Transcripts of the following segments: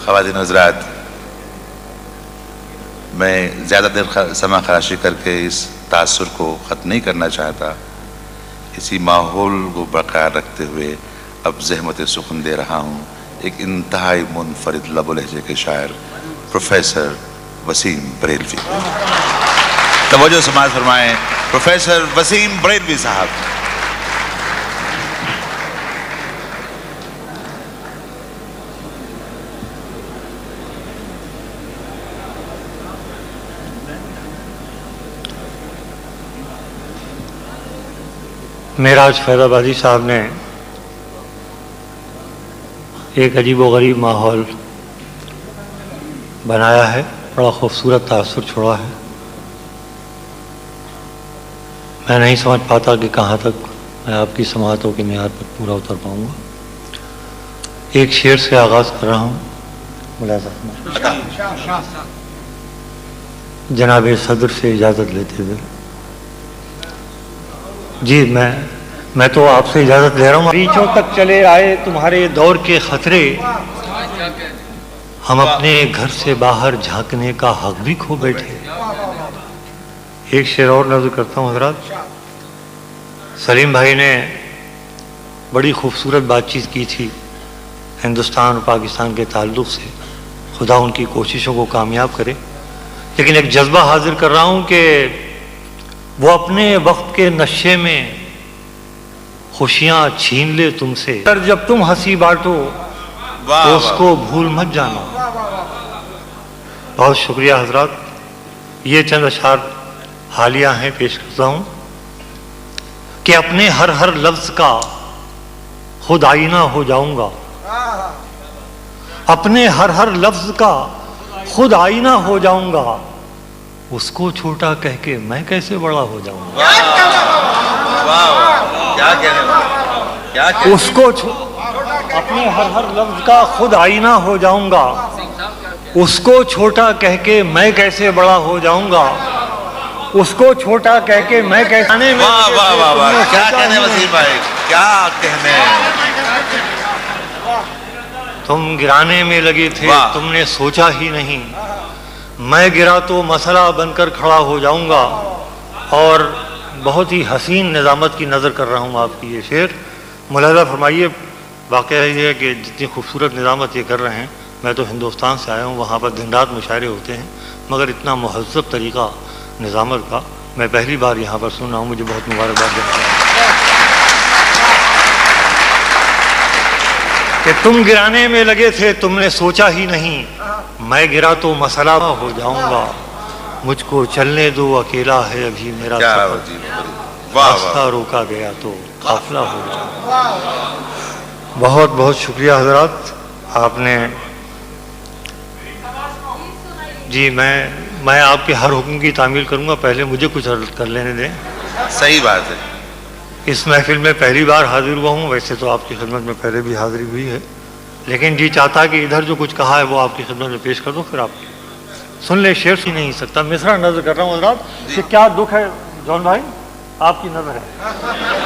خواتین حضرات، میں زیادہ دیر سمع خراشی کر کے اس تاثر کو ختم نہیں کرنا چاہتا. اسی ماحول کو برقرار رکھتے ہوئے اب زحمت سخن دے رہا ہوں ایک انتہائی منفرد لب و لہجے کے شاعر پروفیسر وسیم بریلوی. توجہ سماعت فرمائیں پروفیسر وسیم بریلوی صاحب. معراج فیض آبادی صاحب نے ایک عجیب و غریب ماحول بنایا ہے، بڑا خوبصورت تاثر چھوڑا ہے. میں نہیں سمجھ پاتا کہ کہاں تک میں آپ کی سماعتوں کے معیار پر پورا اتر پاؤں گا. ایک شعر سے آغاز کر رہا ہوں. جناب صدر سے اجازت لیتے ہوئے، جی میں تو آپ سے اجازت لے رہا ہوں. ریچوں تک چلے آئے تمہارے دور کے خطرے، ہم اپنے گھر سے باہر جھانکنے کا حق بھی کھو بیٹھے. ایک شعر اور نظر کرتا ہوں حضرات. سلیم بھائی نے بڑی خوبصورت بات چیت کی تھی ہندوستان اور پاکستان کے تعلق سے. خدا ان کی کوششوں کو کامیاب کرے. لیکن ایک جذبہ حاضر کر رہا ہوں کہ وہ اپنے وقت کے نشے میں خوشیاں چھین لے تم سے، پر جب تم ہنسی بانٹو تو اس کو بھول مت جانا. بہت شکریہ حضرات. یہ چند اشعار حالیہ ہیں، پیش کرتا ہوں کہ اپنے ہر لفظ کا خود آئینہ ہو جاؤں گا. اپنے ہر لفظ کا خود آئینہ ہو جاؤں گا. اس کو چھوٹا کہہ کے میں کیسے بڑا ہو جاؤں گا. اس کو اپنے ہر لفظ کا خود آئینہ ہو جاؤں گا. اس کو چھوٹا کہہ کے میں کیسے بڑا ہو جاؤں گا. اس کو چھوٹا کہہ کے میں کیسے. کیا کہنے وسیم بھائی، کیا کہنے. تم گرانے میں لگے تھے، تم نے سوچا ہی نہیں. میں گرا تو مسئلہ بن کر کھڑا ہو جاؤں گا. اور بہت ہی حسین نظامت کی نظر کر رہا ہوں آپ کی یہ شعر. ملاحظہ فرمائیے، واقعہ یہ ہے کہ جتنی خوبصورت نظامت یہ کر رہے ہیں، میں تو ہندوستان سے آیا ہوں، وہاں پر دن رات مشاعرے ہوتے ہیں، مگر اتنا مہذب طریقہ نظامت کا میں پہلی بار یہاں پر سن رہا ہوں. مجھے بہت مبارکباد دینا چاہتا ہوں کہ تم گرانے میں لگے تھے، تم نے سوچا ہی نہیں. میں گرا تو مسئلہ ہو جاؤں گا. مجھ کو چلنے دو، اکیلا ہے ابھی میرا سفر. راستہ روکا گیا تو قافلہ ہو جاؤں گا. بہت بہت شکریہ حضرات. آپ نے جی میں آپ کے ہر حکم کی تعمیل کروں گا. پہلے مجھے کچھ عرض کر لینے دیں. صحیح بات ہے. اس محفل میں پہلی بار حاضر ہوا ہوں. ویسے تو آپ کی خدمت میں پہلے بھی حاضری ہوئی ہے، لیکن جی چاہتا کہ ادھر جو کچھ کہا ہے وہ آپ کی خدمت میں پیش کر دو، پھر آپ سن لے. شعر ہی نہیں سکتا. مصرع نظر کر رہا ہوں حضرات کہ کیا دکھ ہے. جون بھائی آپ کی نظر ہے.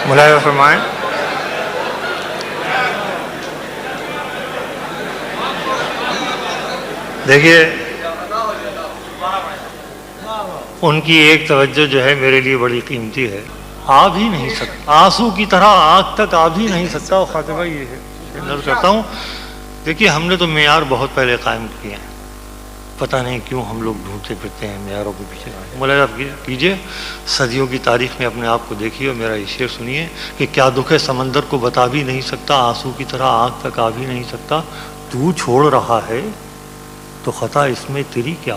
ملاحظہ فرمائیں. دیکھیے، ان کی ایک توجہ جو ہے میرے لیے بڑی قیمتی ہے. آ بھی نہیں سکتا، آنسو کی طرح آنکھ تک آ بھی نہیں سکتا. اور خاتمہ یہ ہے، نظر کرتا ہوں. دیکھیے، ہم نے تو معیار بہت پہلے قائم کیے ہیں. پتہ نہیں کیوں ہم لوگ ڈھونڈتے پھرتے ہیں معیاروں کے پیچھے. ملاحظہ کیجیے، صدیوں کی تاریخ میں اپنے آپ کو دیکھیے اور میرا یہ شعر سنیے کہ کیا دکھ ہے سمندر کو بتا بھی نہیں سکتا، آنسو کی طرح آنکھ تک آ بھی نہیں سکتا. تو چھوڑ رہا ہے تو خطا اس میں تیری کیا.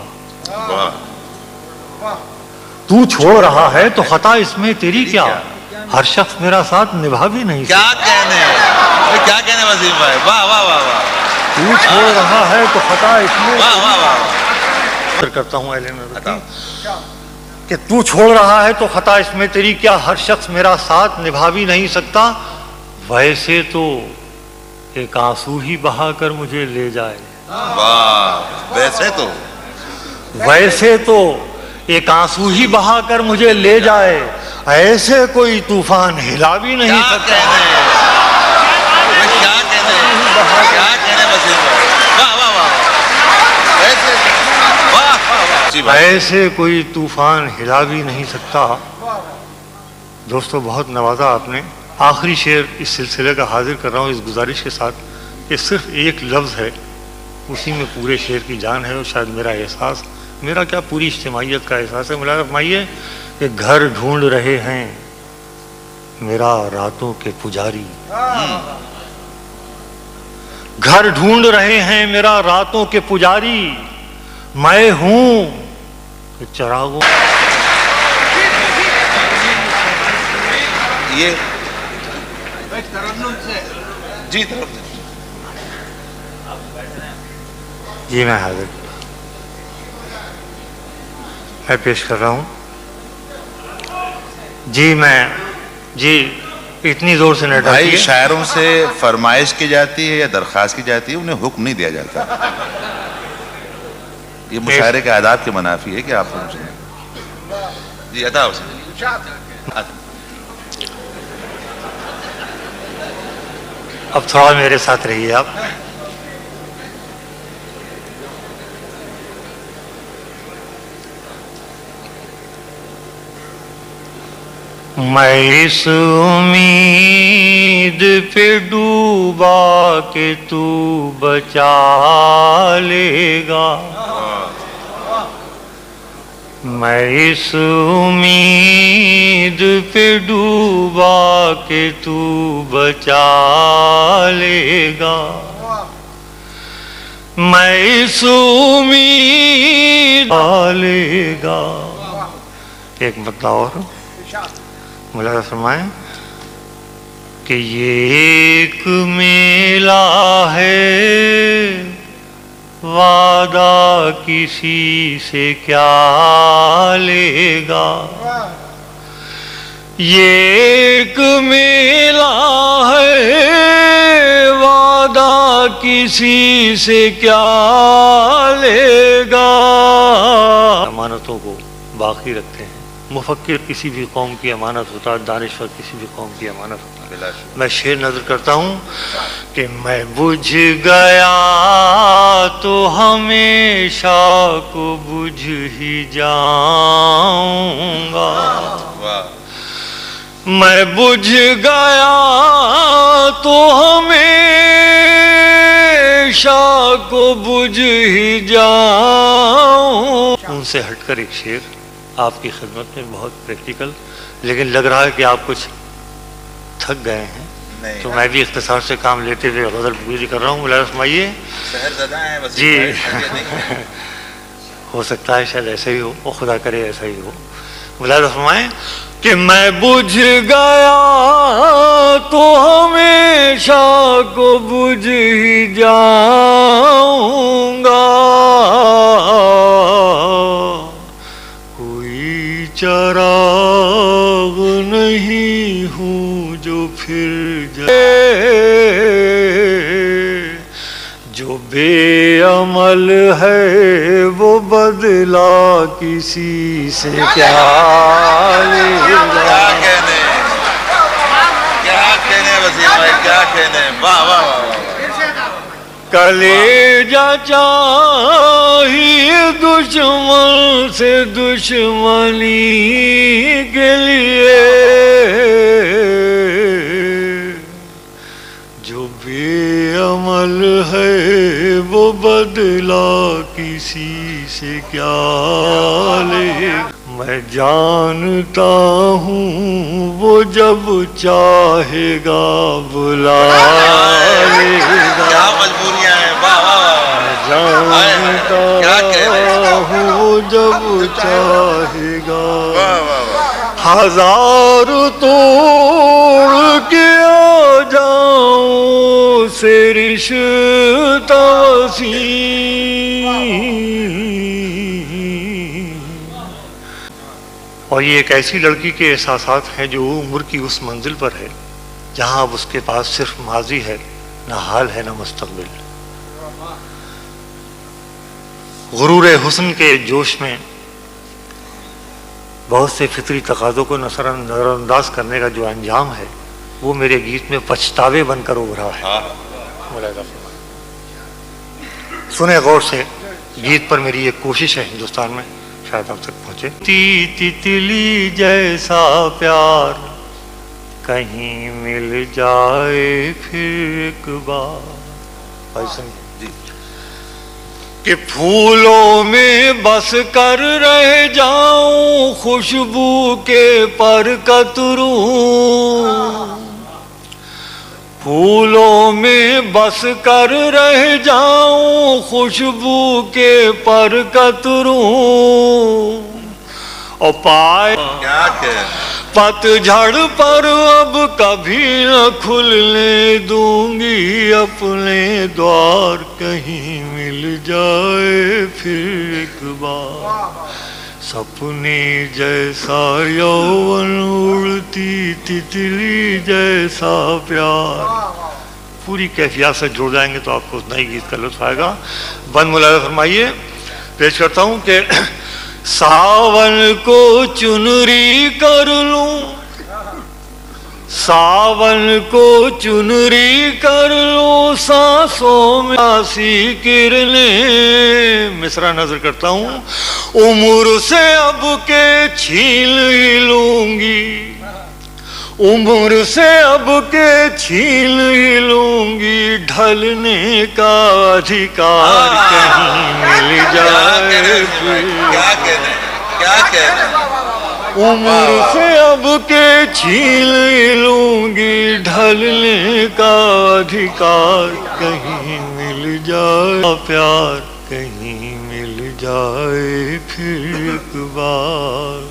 تو چھوڑ رہا ہے تو خطا اس میں تیری کیا. ہر شخص میرا ساتھ نبھا بھی نہیں سکتا. کیا کہنے وسیم بھائی. واہ واہ واہ واہ. تو چھوڑ رہا ہے تو خطا اس میں. واہ واہ واہ. کرتا ہوں اہل نظر کہ تو چھوڑ رہا ہے تو خطا اس میں تیری کیا. ہر شخص میرا ساتھ نبھا بھی نہیں سکتا. ویسے تو ایک آنسو ہی بہا کر مجھے لے جائے. واہ، ویسے تو ایک آنسو ہی بہا کر مجھے لے جائے، ایسے کوئی طوفان ہلا بھی نہیں سکتا. ایسے کوئی طوفان ہلا بھی نہیں سکتا. دوستو بہت نوازا آپ نے. آخری شعر اس سلسلے کا حاضر کر رہا ہوں اس گزارش کے ساتھ کہ صرف ایک لفظ ہے، اسی میں پورے شعر کی جان ہے، اور شاید میرا احساس، میرا کیا پوری اجتماعیت کا احساس ہے. ملاحظہ فرمائیے کہ گھر ڈھونڈ رہے ہیں میرا راتوں کے پجاری، گھر ڈھونڈ رہے ہیں میرا راتوں کے پجاری، میں ہوں کہ چراغوں. یہ جی جی میں حاضر، میں پیش کر رہا ہوں. جی اتنی زور سے نہیں بھائی، ڈالتی. شاعروں سے فرمائش کی جاتی ہے یا درخواست کی جاتی ہے، انہیں حکم نہیں دیا جاتا. یہ مشاعرے کے آداب کے منافی ہے کہ آپ جی عطا حسین. اب تھوڑا میرے ساتھ رہیے آپ. میں اس امید پہ ڈوبا کہ تو بچا لے گا، میں اس امید پہ ڈوبا کہ تو بچا لے گا، میں اس امید لے گا. ایک مطلب اور ملاحظہ فرمائیں کہ یہ ایک میلہ ہے، وعدہ کسی سے کیا لے گا. یہ ایک میلہ ہے، وعدہ کسی سے کیا لے گا. امانتوں کو باقی رکھتے ہیں. مفکر کسی بھی قوم کی امانت ہوتا ہے، دانشور کسی بھی قوم کی امانت ہوتا ہے. میں شعر نظر کرتا ہوں کہ میں بجھ گیا تو ہمیشہ کو بجھ ہی جاؤں گا، میں بجھ گیا تو ہمیشہ کو بجھ ہی جاؤں. ان سے ہٹ کر ایک شعر آپ کی خدمت میں، بہت پریکٹیکل، لیکن لگ رہا ہے کہ آپ کچھ تھک گئے ہیں، تو میں بھی اختصار سے کام لیتے ہوئے غزل پوری کر رہا ہوں. ملاحظہ فرمائیے جی. ہو سکتا ہے شاید ایسا ہی ہو، اور خدا کرے ایسا ہی ہو. ملاحظہ فرمائیں کہ میں بجھ گیا تو ہمیشہ کو بجھ ہی جاؤں گا، چراغ نہیں ہوں جو پھر جائے، جو بے عمل ہے وہ بدلا کسی سے کیا لے گا. کیا کہنے. واہ واہ واہ. کلیجہ چاہیے دشمن سے دشمنی کے لیے، جو بے عمل ہے وہ بدلا کسی سے کیا لے. میں جانتا ہوں وہ جب چاہے گا بلا لے گا. کیا مجبوریاں ہیں. جانتا ہوں جب چاہے گا ہزار توڑ کے آ جاؤں سے رشتہ وسیع. اور یہ ایک ایسی لڑکی کے احساسات ہیں جو عمر کی اس منزل پر ہے جہاں اب اس کے پاس صرف ماضی ہے، نہ حال ہے نہ مستقبل. غرور حسن کے جوش میں بہت سے فطری تقاضوں کو نظر انداز کرنے کا جو انجام ہے وہ میرے گیت میں پچھتاوے بن کر ابھرا ہے. ملاحظہ فرمائیں. سنیں غور سے. گیت پر میری ایک کوشش ہے ہندوستان میں شاید آپ تک پہنچے. تتلی جیسا پیار کہیں مل جائے پھر ایک بار. کہ پھولوں میں بس کر رہ جاؤں خوشبو کے پر قطروں. پھولوں میں بس کر رہ جاؤں خوشبو کے پر قطروں. اور پائے پت جھڑ پر اب کبھی نہ کھلنے دوں گی اپنے دوار. کہیں مل جائے پھر ایک بار سپنے جیسا یوون اڑتی تتلی جیسا پیار. پوری کیفیات سے جڑ جائیں گے تو آپ کو اتنا ہی گیت کا لطف آئے گا. بند ملاحظہ فرمائیے. پیش کرتا ہوں کہ ساون کو چنری کر لوں, ساون کو چنری کر لوں, سانسوں میں آسی کرنیں. مصرع نظر کرتا ہوں. عمر سے اب کے چھین ہی لوں گی, عمر سے اب کے چھین ہی لوں گی. ڈھلنے کا ادھیکار کہیں مل جائے عمر سے اب کے چھین ہی لوں گی. ڈھلنے کا ادھیکار کہیں مل جائے پیار کہیں مل جائے پھر ایک بار.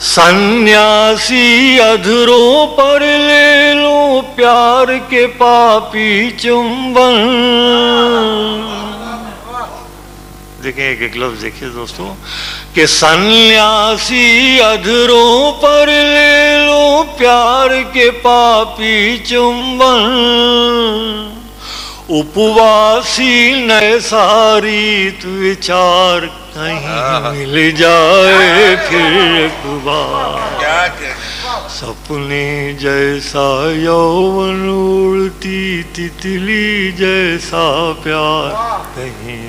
سنیاسی ادھروں پر لے لو پیار کے پاپی چنبن. دیکھیں ایک ایک لفظ دیکھیے دوستوں کہ سنیاسی ادھروں پر لے لو پیار کے پاپی چنبن. اپواسی نئے ساری وچار کہیں مل جائے پھر ایک بار. سپنے جیسا یوون اڑتی تتلی جیسا پیار کہیں